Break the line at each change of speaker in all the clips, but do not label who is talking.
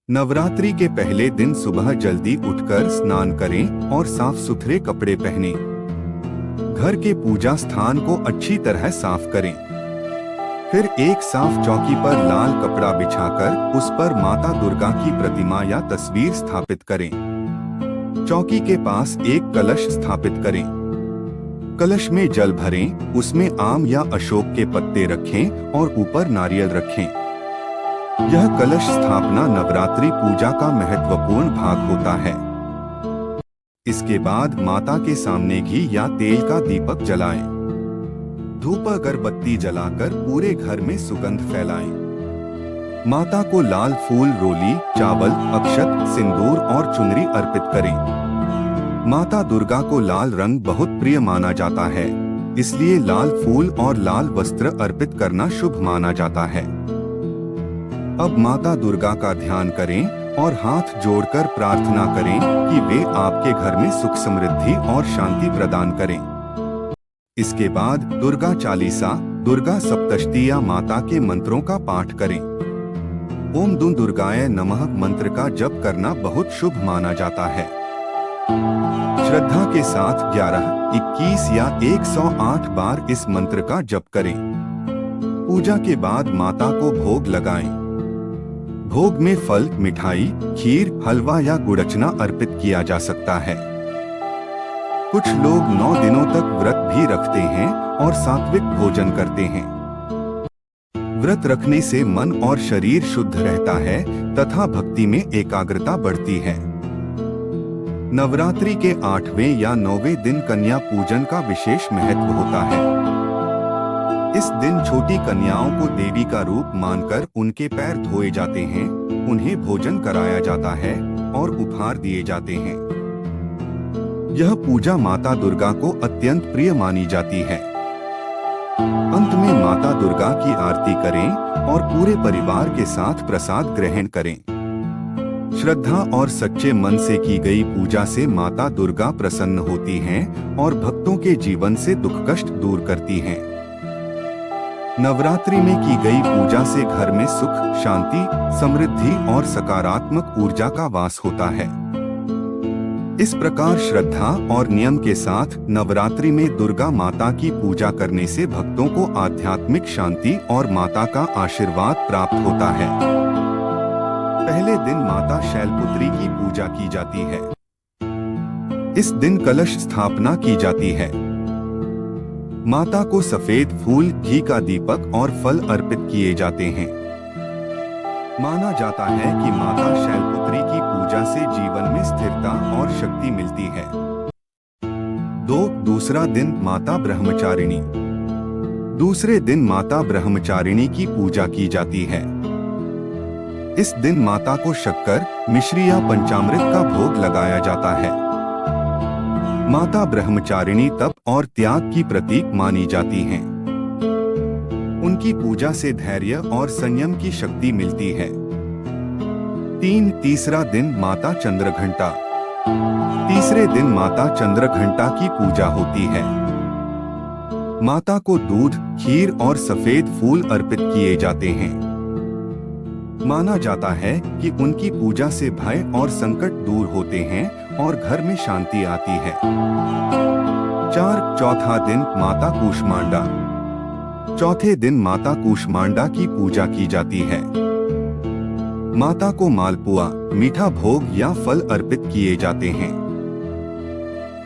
नवरात्रि के पहले दिन सुबह जल्दी उठकर स्नान करें और साफ सुथरे कपड़े पहनें। घर के पूजा स्थान को अच्छी तरह साफ करें। फिर एक साफ चौकी पर लाल कपड़ा बिछाकर उस पर माता दुर्गा की प्रतिमा या तस्वीर स्थापित करें। चौकी के पास एक कलश स्थापित करें। कलश में जल भरें, उसमें आम या अशोक के पत्ते रखें और ऊपर नारियल रखें। यह कलश स्थापना नवरात्रि पूजा का महत्वपूर्ण भाग होता है। इसके बाद माता के सामने घी या तेल का दीपक जलाएं। धूप अगरबत्ती जलाकर पूरे घर में सुगंध फैलाएं। माता को लाल फूल, रोली, चावल, अक्षत, सिंदूर और चुनरी अर्पित करें। माता दुर्गा को लाल रंग बहुत प्रिय माना जाता है, इसलिए लाल फूल और लाल वस्त्र अर्पित करना शुभ माना जाता है। अब माता दुर्गा का ध्यान करें और हाथ जोड़कर प्रार्थना करें कि वे आपके घर में सुख, समृद्धि और शांति प्रदान करें। इसके बाद दुर्गा चालीसा, दुर्गा सप्तशती या माता के मंत्रों का पाठ करें। ओम दुं दुर्गाय नमः मंत्र का जप करना बहुत शुभ माना जाता है। श्रद्धा के साथ 11, 21 या 108 बार इस मंत्र का जप करें। पूजा के बाद माता को भोग लगाएं। भोग में फल, मिठाई, खीर, हलवा या गुड़चना अर्पित किया जा सकता है। कुछ लोग 9 दिनों तक व्रत भी रखते हैं और सात्विक भोजन करते हैं। व्रत रखने से मन और शरीर शुद्ध रहता है तथा भक्ति में एकाग्रता बढ़ती है। नवरात्रि के 8वें या 9वें दिन कन्या पूजन का विशेष महत्व होता है। इस दिन छोटी कन्याओं को देवी का रूप मानकर उनके पैर धोए जाते हैं, उन्हें भोजन कराया जाता है और उपहार दिए जाते हैं। यह पूजा माता दुर्गा को अत्यंत प्रिय मानी जाती है। अंत में माता दुर्गा की आरती करें और पूरे परिवार के साथ प्रसाद ग्रहण करें। श्रद्धा और सच्चे मन से की गई पूजा से माता दुर्गा प्रसन्न होती हैं और भक्तों के जीवन से दुख कष्ट दूर करती हैं। नवरात्रि में की गई पूजा से घर में सुख, शांति, समृद्धि और सकारात्मक ऊर्जा का वास होता है। इस प्रकार श्रद्धा और नियम के साथ नवरात्रि में दुर्गा माता की पूजा करने से भक्तों को आध्यात्मिक शांति और माता का आशीर्वाद प्राप्त होता है। पहले दिन माता शैलपुत्री की पूजा की जाती है। इस दिन कलश स्थापना की जाती है। माता को सफेद फूल, घी का दीपक और फल अर्पित किए जाते हैं। माना जाता है कि माता शैलपुत्री की पूजा से जीवन में स्थिरता और शक्ति मिलती है। दूसरा दिन माता ब्रह्मचारिणी। दूसरे दिन माता ब्रह्मचारिणी की पूजा की जाती है। इस दिन माता को शक्कर, मिश्री या पंचामृत का भोग लगाया जाता है। माता ब्रह्मचारिणी तप और त्याग की प्रतीक मानी जाती हैं। उनकी पूजा से धैर्य और संयम की शक्ति मिलती है। तीसरा दिन माता चंद्रघंटा। तीसरे दिन माता चंद्रघंटा की पूजा होती है। माता को दूध, खीर और सफेद फूल अर्पित किए जाते हैं। माना जाता है कि उनकी पूजा से भय और संकट दूर होते हैं और घर में शांति आती है। चौथा दिन माता कूष्मांडा। चौथे दिन माता कूष्मांडा की पूजा की जाती है। माता को मालपुआ, मीठा भोग या फल अर्पित किए जाते हैं।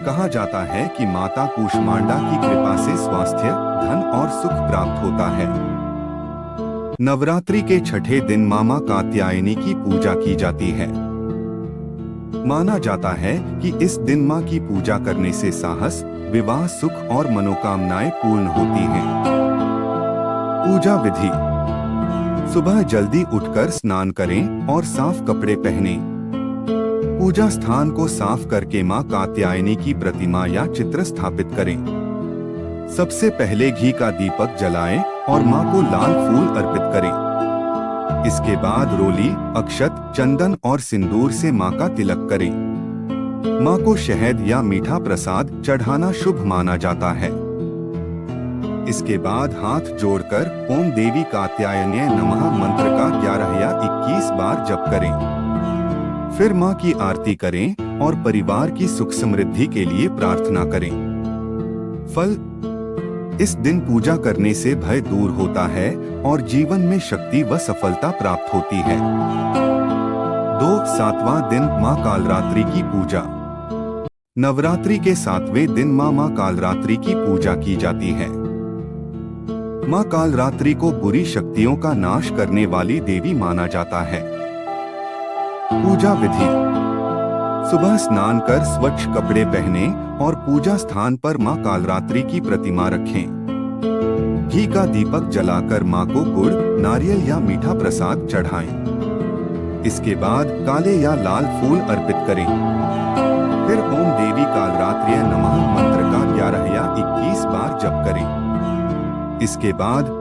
कहा जाता है कि माता कूष्मांडा की कृपा से स्वास्थ्य, धन और सुख प्राप्त होता है। नवरात्रि के छठे दिन मामा कात्यायनी की पूजा की जाती है। माना जाता है कि इस दिन मां की पूजा करने से साहस, विवाह, सुख और मनोकामनाएं पूर्ण होती हैं। पूजा विधि: सुबह जल्दी उठकर स्नान करें और साफ कपड़े पहनें। पूजा स्थान को साफ करके मां कात्यायनी की प्रतिमा या चित्र स्थापित करें। सबसे पहले घी का दीपक जलाएं और मां को लाल फूल अर्पित करें। इसके बाद रोली, अक्षत, चंदन और सिंदूर से मां का तिलक करें। मां को शहद या मीठा प्रसाद चढ़ाना शुभ माना जाता है। इसके बाद हाथ जोड़कर ओम देवी कात्यायने नमः मंत्र का 11 या 21 बार जप करें। फिर माँ की आरती करें और परिवार की सुख समृद्धि के लिए प्रार्थना करें। फल: इस दिन पूजा करने से भय दूर होता है और जीवन में शक्ति व सफलता प्राप्त होती है। 2. 7वां दिन माँ कालरात्रि की पूजा। नवरात्रि के 7वें दिन माँ कालरात्रि की पूजा की जाती है। माँ कालरात्रि को बुरी शक्तियों का नाश करने वाली देवी माना जाता है। पूजा विधि: सुबह स्नान कर स्वच्छ कपड़े पहने और पूजा स्थान पर माँ कालरात्रि की प्रतिमा रखें। घी का दीपक जलाकर माँ को गुड़, नारियल या मीठा प्रसाद चढ़ाएं। इसके बाद काले या लाल फूल अर्पित करें। फिर ओम देवी कालरात्र्यै नमः मंत्र का 11 या 21 बार जप करें। इसके बाद